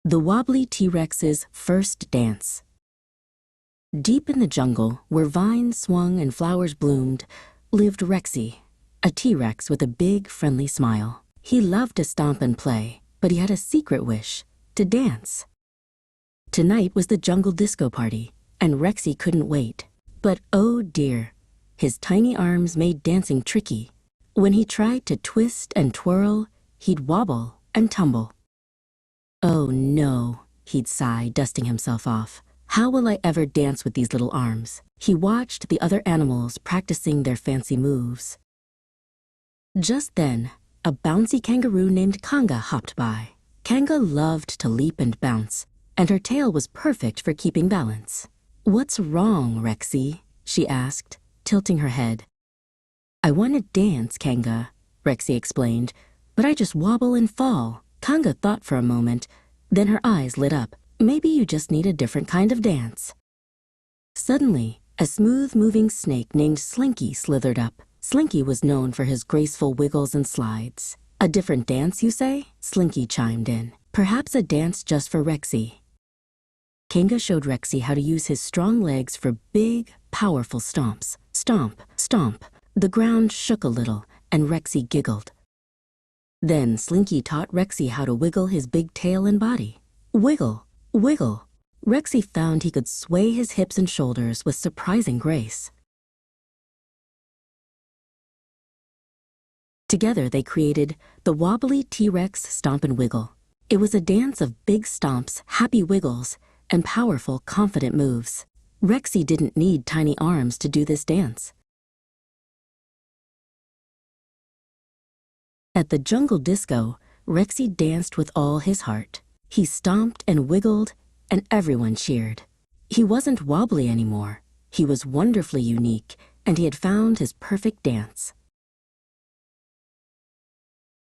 The Wobbly T-Rex's first dance. Deep in the jungle, where vines swung and flowers bloomed, lived Rexy, a T-Rex with a big, friendly smile. He loved to stomp and play, but he had a secret wish: to dance. Tonight was the jungle disco party, and Rexy couldn't wait. But oh dear, his tiny arms made dancing tricky. When he tried to twist and twirl, he'd wobble and tumble. Oh no, he'd sigh, dusting himself off. How will I ever dance with these little arms? He watched the other animals practicing their fancy moves. Just then, a bouncy kangaroo named Kanga hopped by. Kanga loved to leap and bounce, and her tail was perfect for keeping balance. "What's wrong, Rexy?" she asked, tilting her head. "I want to dance, Kanga," Rexy explained, "but I just wobble and fall." Kanga thought for a moment, then her eyes lit up. "Maybe you just need a different kind of dance." Suddenly, a smooth-moving snake named Slinky slithered up. Slinky was known for his graceful wiggles and slides. "A different dance, you say?" Slinky chimed in. "Perhaps a dance just for Rexy." Kanga showed Rexy how to use his strong legs for big, powerful stomps. Stomp, stomp. The ground shook a little, and Rexy giggled. Then Slinky taught Rexy how to wiggle his big tail and body. Wiggle, wiggle. Rexy found he could sway his hips and shoulders with surprising grace. Together they created the Wobbly T-Rex Stomp and Wiggle. It was a dance of big stomps, happy wiggles, and powerful, confident moves. Rexy didn't need tiny arms to do this dance. At the jungle disco, Rexy danced with all his heart. He stomped and wiggled, and everyone cheered. He wasn't wobbly anymore. He was wonderfully unique, and he had found his perfect dance.